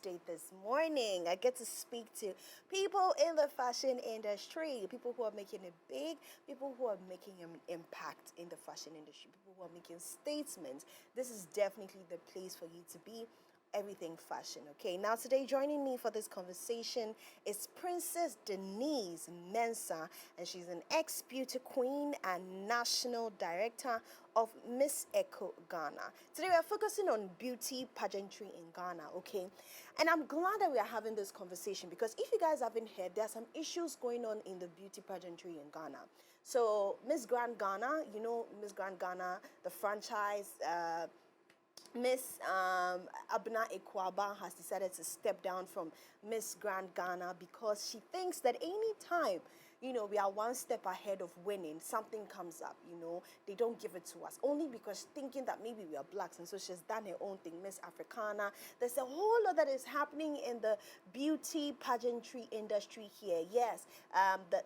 Wednesday this morning. I get to speak to people in the fashion industry, people who are making it big, people who are making an impact in the fashion industry, people who are making statements. This is definitely the place for you to be. Everything fashion. Okay, now today joining me for this conversation is Princess Denise Mensah, and she's an ex-beauty queen and national director of Miss Echo Ghana. Today we are focusing on beauty pageantry in Ghana, okay? And I'm glad that we are having this conversation because if you guys haven't heard, there are some issues going on in the beauty pageantry in Ghana. So Miss Grand Ghana, you know Miss Grand Ghana, the franchise, Miss Abna Ekwaba has decided to step down from Miss Grand Ghana because she thinks that any time, we are one step ahead of winning, something comes up, they don't give it to us. Only because thinking that maybe we are blacks, and so she's done her own thing, Miss Africana. There's a whole lot that is happening in the beauty pageantry industry here. Yes,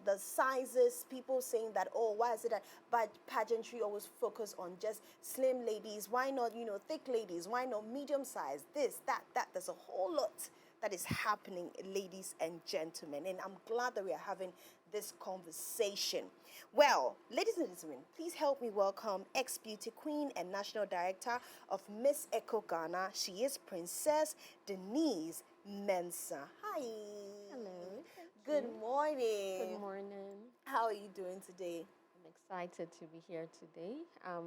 the sizes, people saying that, oh, why is it that pageantry always focus on just slim ladies? Why not, thick ladies? Why not medium size? This, that. There's a whole lot that is happening, ladies and gentlemen. And I'm glad that we are having this conversation. Well, ladies and gentlemen, please help me welcome ex-beauty queen and national director of Miss Echo Ghana. She is Princess Denise Mensah. Hi. Hello. Good morning. Good morning. How are you doing today? I'm excited to be here today. I'm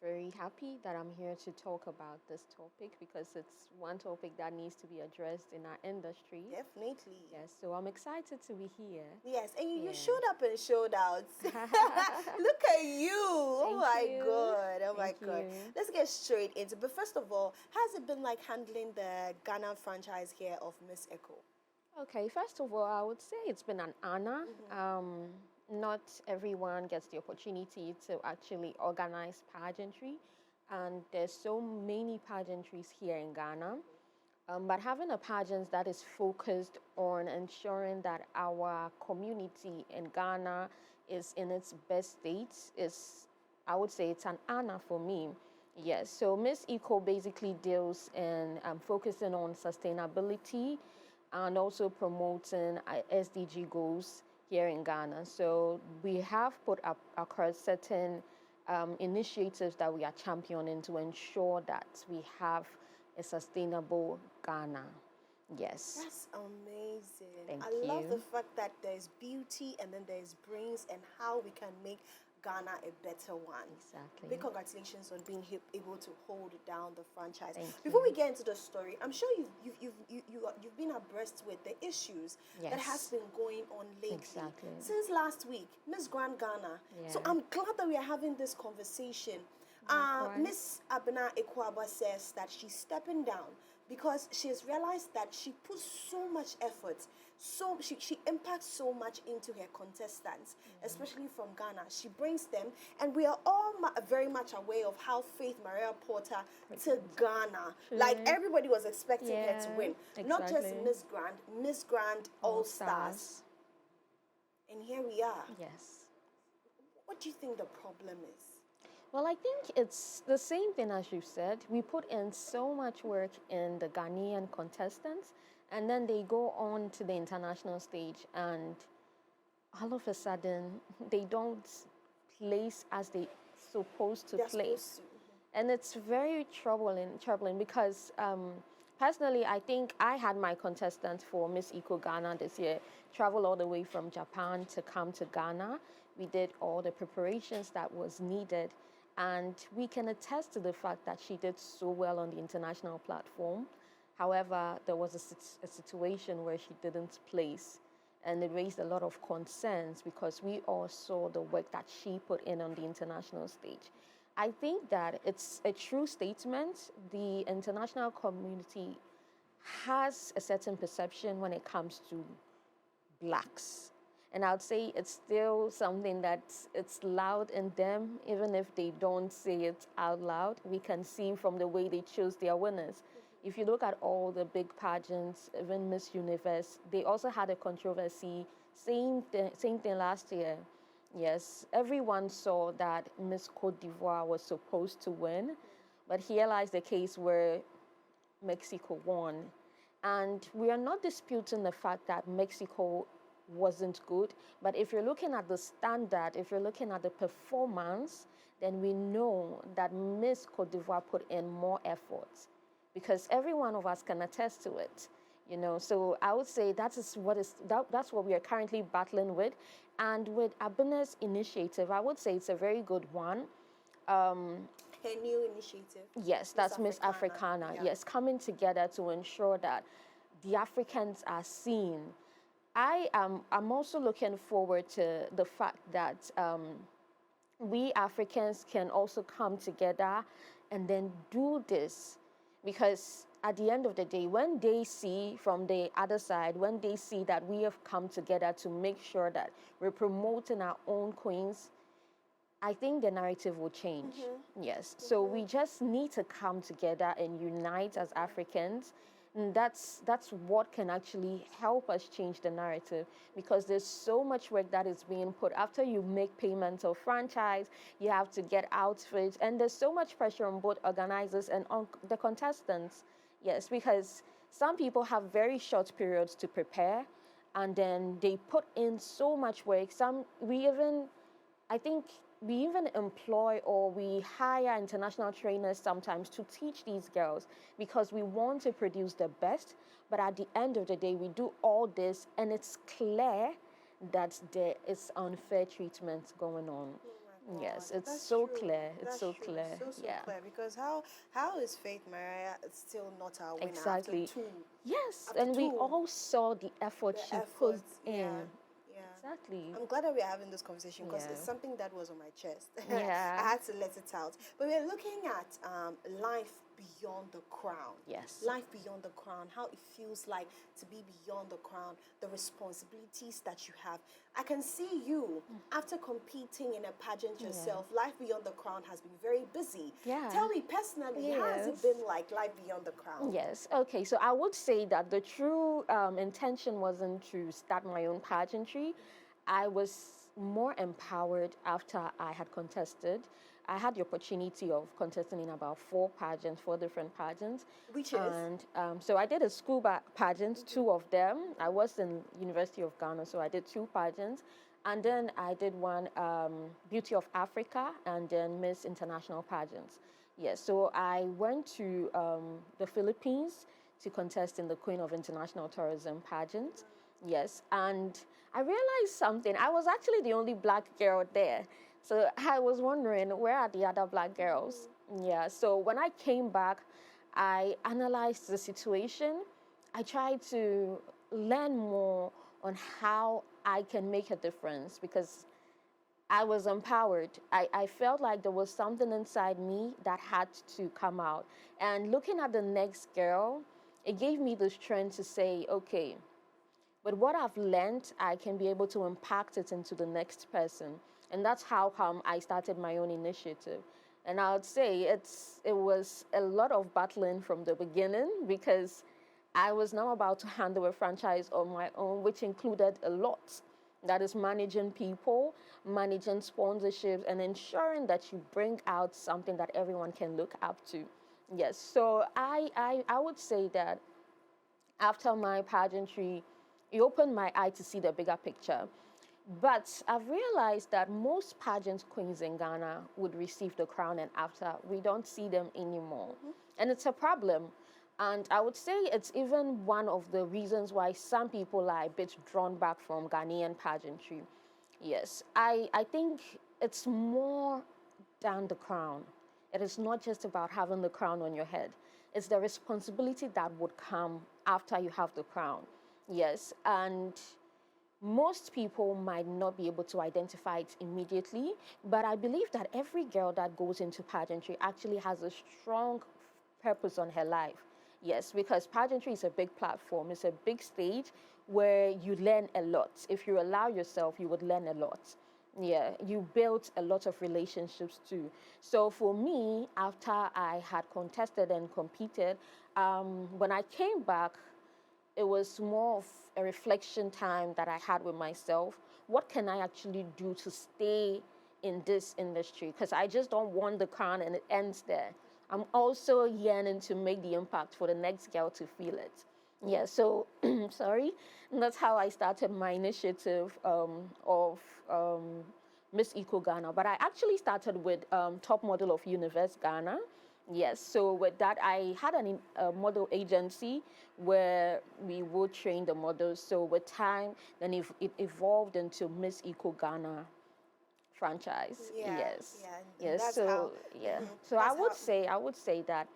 very happy that I'm here to talk about this topic because it's one topic that needs to be addressed in our industry. Definitely. Yes, so I'm excited to be here. Yes, and you showed up and showed out. Look at you. Oh my God. Oh my God. Let's get straight into it. But first of all, how's it been like handling the Ghana franchise here of Miss Echo? Okay, first of all, I would say it's been an honor. Not everyone gets the opportunity to actually organize pageantry, and there's so many pageantries here in Ghana. But having a pageant that is focused on ensuring that our community in Ghana is in its best state is, I would say, it's an honor for me. Yes, so Miss Eco basically deals in focusing on sustainability and also promoting SDG goals here in Ghana. So we have put up across certain initiatives that we are championing to ensure that we have a sustainable Ghana. Yes. That's amazing. Thank I love you. the fact that there's beauty and then there's brains and how we can make Ghana a better one. Exactly. Big congratulations on being able to hold down the franchise. Thank Before you. we get into the story, I'm sure you've been abreast with the issues that has been going on lately. Exactly. Since last week, Miss Grand Ghana. Yeah. So I'm glad that we are having this conversation. Miss Abena Ekwaba says that she's stepping down because she has realized that she puts so much effort, so she impacts so much into her contestants, especially from Ghana. She brings them, and we are all very much aware of how Faith Maria Porter to Ghana. Like everybody was expecting her to win, not just Miss Grand All Stars. And here we are. Yes. What do you think the problem is? Well, I think it's the same thing as you said. We put in so much work in the Ghanaian contestants, and then they go on to the international stage, and all of a sudden, they don't place as they supposed to place. And it's very troubling because personally, I think I had my contestant for Miss Eco Ghana this year travel all the way from Japan to come to Ghana. We did all the preparations that was needed. And we can attest to the fact that she did so well on the international platform. However, there was a situation where she didn't place, and it raised a lot of concerns because we all saw the work that she put in on the international stage. I think that it's a true statement. The international community has a certain perception when it comes to blacks. And I would say it's still something it's loud in them, even if they don't say it out loud. We can see from the way they choose their winners. If you look at all the big pageants, even Miss Universe, they also had a controversy. Same thing last year. Yes, everyone saw that Miss Côte d'Ivoire was supposed to win, but here lies the case where Mexico won. And we are not disputing the fact that Mexico wasn't good, but if you're looking at the standard, if you're looking at the performance, then we know that Miss Cote d'Ivoire put in more efforts, because every one of us can attest to it. So I would say that's what we are currently battling with. And with Abena's initiative, I would say it's a very good one. Her new initiative. Yes, that's Miss Africana. Yeah. Yes, coming together to ensure that the Africans are seen. I'm also looking forward to the fact that we Africans can also come together and then do this, because at the end of the day, when they see from the other side, when they see that we have come together to make sure that we're promoting our own queens, I think the narrative will change. Yes. So we just need to come together and unite as Africans. And that's what can actually help us change the narrative, because there's so much work that is being put. After you make payments of franchise, you have to get outfits, and there's so much pressure on both organizers and on the contestants. Yes, because some people have very short periods to prepare, and then they put in so much work. I think we even employ or we hire international trainers sometimes to teach these girls, because we want to produce the best. But at the end of the day, we do all this and it's clear that there is unfair treatment going on. Oh yes, God, it's that's so true. clear. It's That's so true. clear. So Yeah, clear. Because how is Faith Mariah still not our winner exactly. after two? Yes, After and we two, all saw the effort the she put efforts. in. Yeah, yeah. Exactly. I'm glad that we're having this conversation, because Yeah. it's something that was on my chest. Yeah. I had to let it out. But we're looking at life beyond the crown. Yes. Life beyond the crown, how it feels like to be beyond the crown, the responsibilities that you have. I can see you after competing in a pageant yourself. Life beyond the crown has been very busy. Yeah. Tell me personally, how has it Yes. been like life beyond the crown? Yes. Okay. So I would say that the true intention wasn't to start my own pageantry. I was more empowered after I had contested. I had the opportunity of contesting in about four different pageants. Which is? And so I did a school pageant, two of them. I was in University of Ghana, so I did two pageants. And then I did one, Beauty of Africa, and then Miss International pageants. Yes, so I went to the Philippines to contest in the Queen of International Tourism pageant. Yes, and I realized something. I was actually the only black girl there. So I was wondering, where are the other black girls? Yeah, so when I came back, I analyzed the situation. I tried to learn more on how I can make a difference, because I was empowered. I felt like there was something inside me that had to come out. And looking at the next girl, it gave me the strength to say, okay, but what I've learned, I can be able to impact it into the next person. And that's how come I started my own initiative. And I would say it was a lot of battling from the beginning, because I was now about to handle a franchise on my own, which included a lot. That is managing people, managing sponsorships, and ensuring that you bring out something that everyone can look up to. Yes, so I would say that after my pageantry, it opened my eye to see the bigger picture. But I've realized that most pageant queens in Ghana would receive the crown, and after, we don't see them anymore. And it's a problem. And I would say it's even one of the reasons why some people are a bit drawn back from Ghanaian pageantry. Yes, I think it's more than the crown. It is not just about having the crown on your head. It's the responsibility that would come after you have the crown. Yes, and most people might not be able to identify it immediately, but I believe that every girl that goes into pageantry actually has a strong purpose on her life. Yes, because pageantry is a big platform, it's a big stage where you learn a lot. If you allow yourself, you would learn a lot. Yeah, you built a lot of relationships too. So for me, after I had contested and competed, when I came back, it was more of a reflection time that I had with myself. What can I actually do to stay in this industry? Because I just don't want the crown and it ends there. I'm also yearning to make the impact for the next girl to feel it. Yeah, so sorry, and that's how I started my initiative of um, Miss Eco Ghana. But I actually started with Top Model of Universe Ghana. Yes, so with that, I had a model agency where we would train the models. So with time, then it evolved into Miss Eco Ghana franchise. Yeah, Yes, yeah, and yes. that's how. So yeah, Mhm, so that's how. I would say that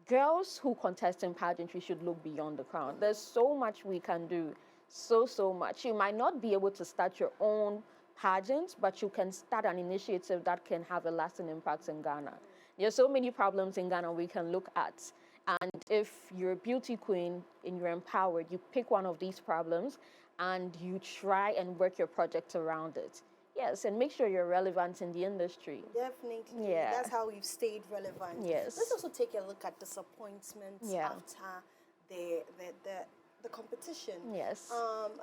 girls who contest in pageantry should look beyond the crown. There's so much we can do, so much. You might not be able to start your own pageant, but you can start an initiative that can have a lasting impact in Ghana. There's so many problems in Ghana we can look at. And if you're a beauty queen and you're empowered, you pick one of these problems and you try and work your project around it. Yes, and make sure you're relevant in the industry. Definitely. Yeah. That's how we've stayed relevant. Let's Yes. also take a look at disappointments Yeah. after the the the, the competition. Yes. Um,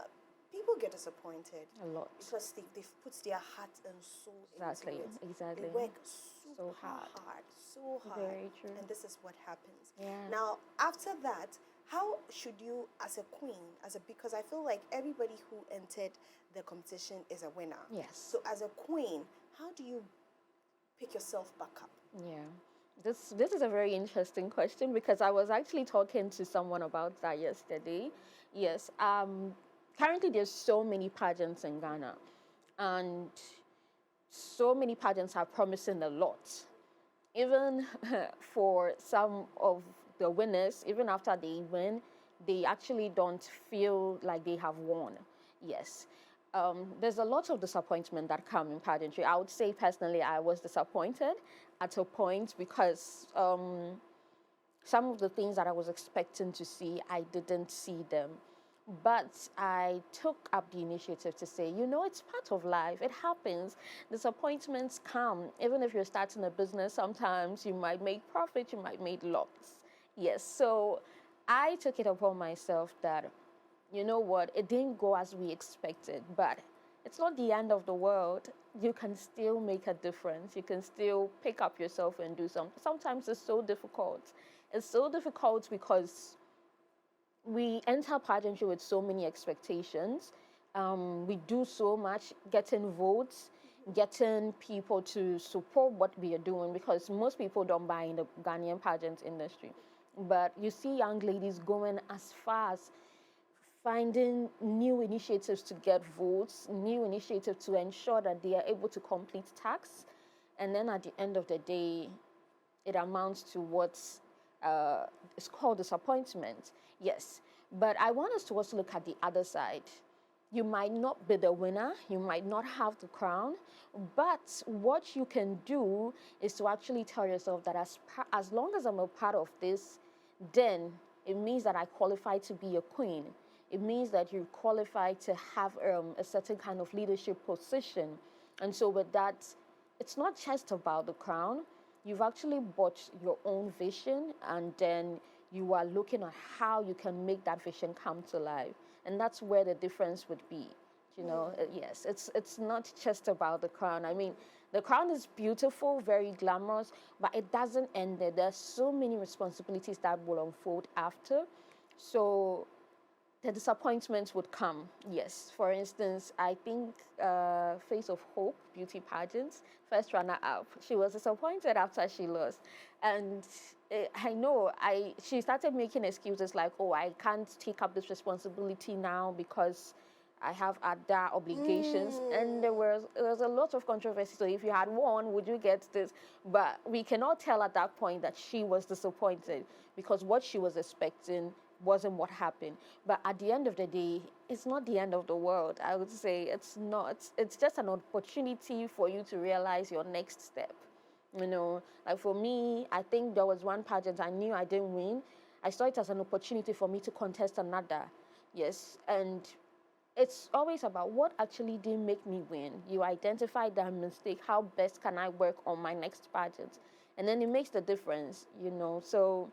People get disappointed A lot. because they've put their heart and soul Exactly. into it. Exactly. They work super So hard. so hard. Very true. And this is what happens. Yeah. Now, after that, how should you, as a queen, because I feel like everybody who entered the competition is a winner. Yes. So, as a queen, how do you pick yourself back up? Yeah. This is a very interesting question because I was actually talking to someone about that yesterday. Yes. Currently there's so many pageants in Ghana, and so many pageants are promising a lot. Even for some of the winners, even after they win, they actually don't feel like they have won. Yes. There's a lot of disappointment that come in pageantry. I would say personally, I was disappointed at a point because some of the things that I was expecting to see, I didn't see them. But I took up the initiative to say, it's part of life. It happens. Disappointments come. Even if you're starting a business, sometimes you might make profit, you might make loss. Yes. So I took it upon myself that, you know what, it didn't go as we expected, but it's not the end of the world. You can still make a difference. You can still pick up yourself and do something. Sometimes it's so difficult. It's so difficult because we enter pageantry with so many expectations. We do so much, getting votes, getting people to support what we are doing because most people don't buy in the Ghanaian pageant industry. But you see young ladies going as far as finding new initiatives to get votes, new initiatives to ensure that they are able to complete tasks. And then at the end of the day, it amounts to what's it's called disappointment. Yes, but I want us to also look at the other side. You might not be the winner, you might not have the crown, but what you can do is to actually tell yourself that as long as I'm a part of this, then it means that I qualify to be a queen. It means that you qualify to have a certain kind of leadership position. And so with that, it's not just about the crown. You've actually bought your own vision, and then you are looking at how you can make that vision come to life. And that's where the difference would be. Yes, it's not just about the crown. I mean, the crown is beautiful, very glamorous, but it doesn't end there. There's so many responsibilities that will unfold after. So the disappointments would come. Yes, for instance, I think Face of Hope beauty pageants, first runner up, she was disappointed after she lost, and I know she started making excuses like, oh, I can't take up this responsibility now because I have other obligations, and there was a lot of controversy. So if you had won, would you get this? But we cannot tell at that point that she was disappointed because what she was expecting wasn't what happened. But at the end of the day, it's not the end of the world. I would say it's not. It's just an opportunity for you to realize your next step. Like for me, I think there was one pageant I knew I didn't win. I saw it as an opportunity for me to contest another. Yes, and it's always about what actually did make me win. You identify that mistake. How best can I work on my next pageant? And then it makes the difference. So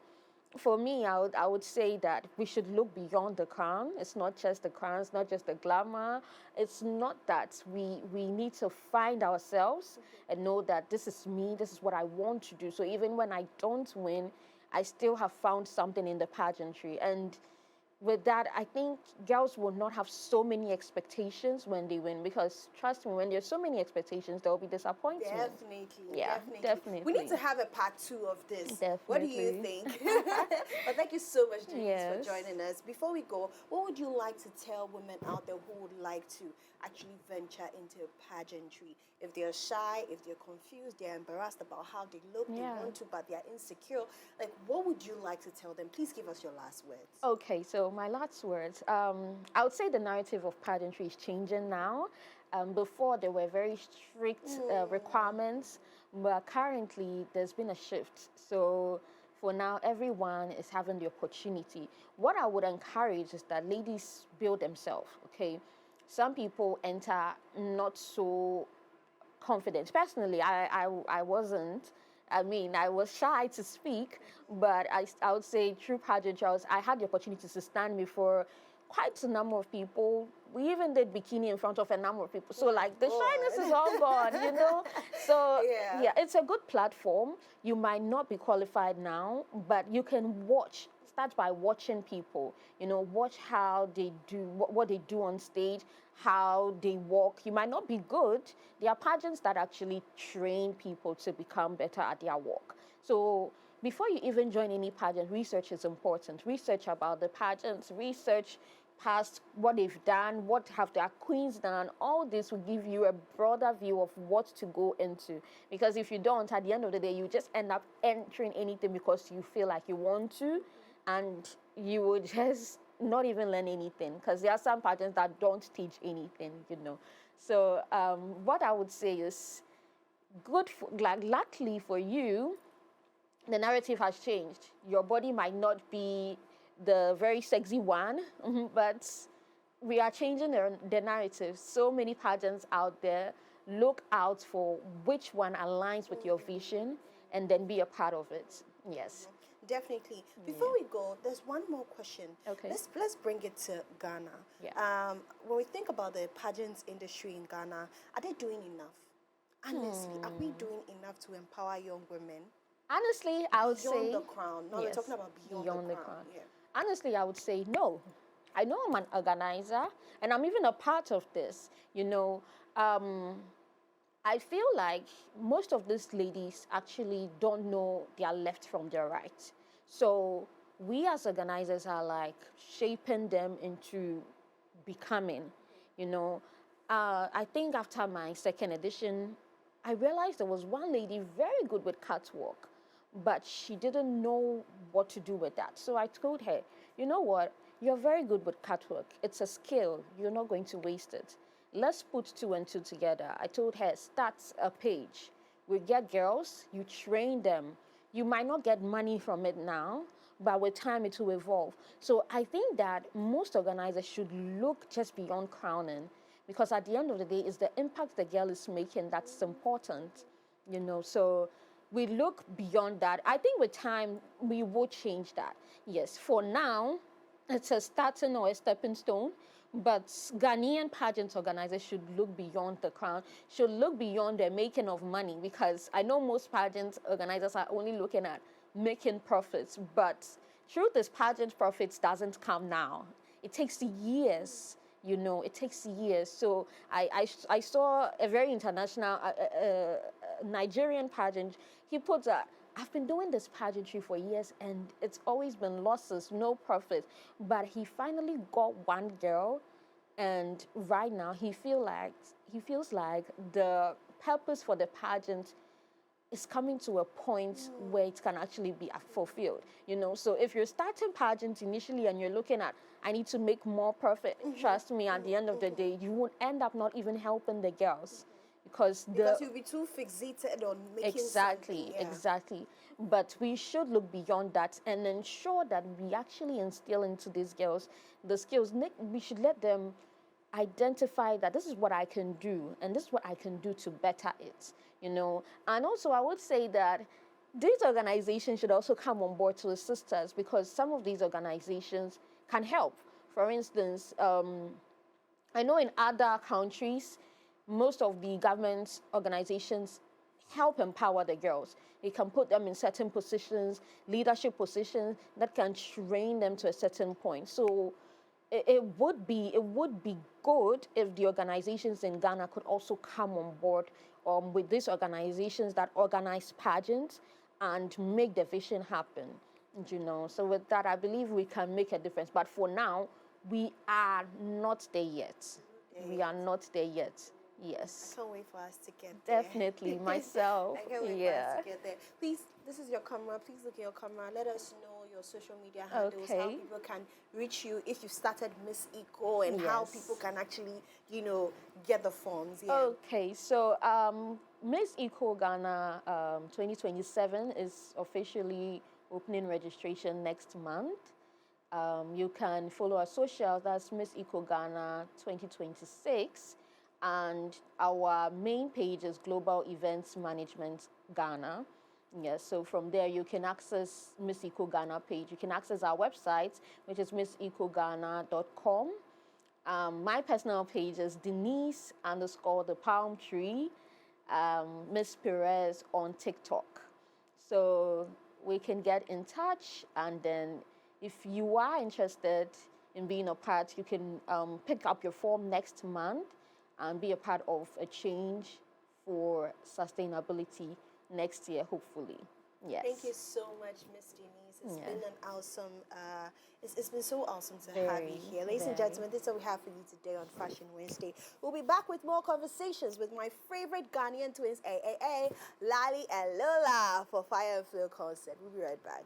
for me, I would say that we should look beyond the crown. It's not just the crown, it's not just the glamour. It's not that. We need to find ourselves and know that this is me, this is what I want to do. So even when I don't win, I still have found something in the pageantry. And with that, I think girls will not have so many expectations when they win, because trust me, when there's so many expectations, there will be disappointment. Definitely, Yeah, definitely. We need definitely. to have a part two of this. What do you Definitely. think? But thank you so much, Denise, for Yes. joining us. Before we go, what would you like to tell women out there who would like to actually venture into pageantry? If they're shy, if they're confused, they're embarrassed about how they look, they Yeah. want to, but they're insecure. Like, what would you like to tell them? Please give us your last words. Okay, so my last words. I would say the narrative of pageantry is changing now. Before there were very strict requirements, but currently there's been a shift. So for now, everyone is having the opportunity. What I would encourage is that ladies build themselves. Okay, some people enter not so confident. Personally, I wasn't. I mean, I was shy to speak, but I would say through pageantry, I had the opportunity to stand before quite a number of people. We even did bikini in front of a number of people. So, like, the shyness is all gone, you know? So, Yeah. yeah, it's a good platform. You might not be qualified now, but you can watch. Start by watching people, you know, watch how they do, what they do on stage, how they walk. You might not be good. There are pageants that actually train people to become better at their work. So before you even join any pageant, research is important. Research about the pageants, research past what they've done, what have their queens done. All this will give you a broader view of what to go into. Because if you don't, at the end of the day, you just end up entering anything because you feel like you want to, and you would just not even learn anything, because there are some pageants that don't teach anything, you know. So what I would say is, good for, like, luckily for you, the narrative has changed. Your body might not be the very sexy one, but we are changing the narrative. So many pageants out there. Look out for which one aligns with your vision, and then be a part of it. Yes. Definitely. Before we go, there's one more question. Okay. Let's bring it to Ghana. Yeah. When we think about the pageants industry in Ghana, are they doing enough? Honestly, are we doing enough to empower young women? Honestly, I would Beyond say the crown. No, we're yes, talking about beyond the crown. Yeah. Honestly, I would say no. I know I'm an organizer, and I'm even a part of this. You know, I feel like most of these ladies actually don't know their left from their right. So we as organizers are like shaping them into becoming, you know. I think after my second edition, I realized there was one lady very good with catwalk, but she didn't know what to do with that. So I told her, you know what? You're very good with catwalk. It's a skill. You're not going to waste it. Let's put two and two together. I told her, start a page. We get girls, you train them. You might not get money from it now, but with time it will evolve. So I think that most organizers should look just beyond crowning, because at the end of the day, it's the impact the girl is making that's important, you know. So we look beyond that. I think with time we will change that. Yes, for now, it's a starting or a stepping stone. But Ghanaian pageant organizers should look beyond the crown, should look beyond the making of money, because I know most pageant organizers are only looking at making profits. But truth is, pageant profits doesn't come now. It takes years. You know, it takes years. So I saw a very international Nigerian pageant. He put that, I've been doing this pageantry for years and it's always been losses, no profit. But he finally got one girl, and right now he feels like the purpose for the pageant is coming to a point where it can actually be fulfilled, you know. So if you're starting pageants initially and you're looking at, I need to make more profit, trust me, at the end of the day, you won't end up not even helping the girls, because you'll be too fixated on making exactly something. Yeah. exactly. But we should look beyond that and ensure that we actually instill into these girls the skills. We should let them identify that this is what I can do and this is what I can do to better it, you know. And also I would say that these organizations should also come on board to assist us, because some of these organizations can help. For instance, I know in other countries, most of the government organizations help empower the girls. It can put them in certain positions, leadership positions that can train them to a certain point. So it would be good if the organizations in Ghana could also come on board with these organizations that organize pageants and make the vision happen. So with that, I believe we can make a difference. But for now, we are not there yet. We are not there yet. Yes. I can't wait for us to get there. Definitely, myself. I can't wait for us to get there. Please, this is your camera. Please look at your camera. Let us know your social media handles, how Okay. people can reach you if you started Miss Eco, and how Yes. people can actually, get the forms. Yeah. Okay, so Miss Eco Ghana 2027 is officially opening registration next month. You can follow our social, that's Miss Eco Ghana 2026. And our main page is Global Events Management Ghana. Yes, so from there you can access Miss Eco Ghana page. You can access our website, which is missecogana.com. My personal page is Denise underscore the palm tree, Miss Perez on TikTok. So we can get in touch, and then if you are interested in being a part, you can pick up your form next month and be a part of a change for sustainability next year, hopefully. Yes. Thank you so much, Miss Denise. It's Yeah. been an awesome. It's been so awesome to have Very, you here, ladies and very. gentlemen. This is what we have for you today on Fashion Wednesday. We'll be back with more conversations with my favorite Ghanaian twins, AAA, Lali and Lola, for Fire and Flow concert. We'll be right back.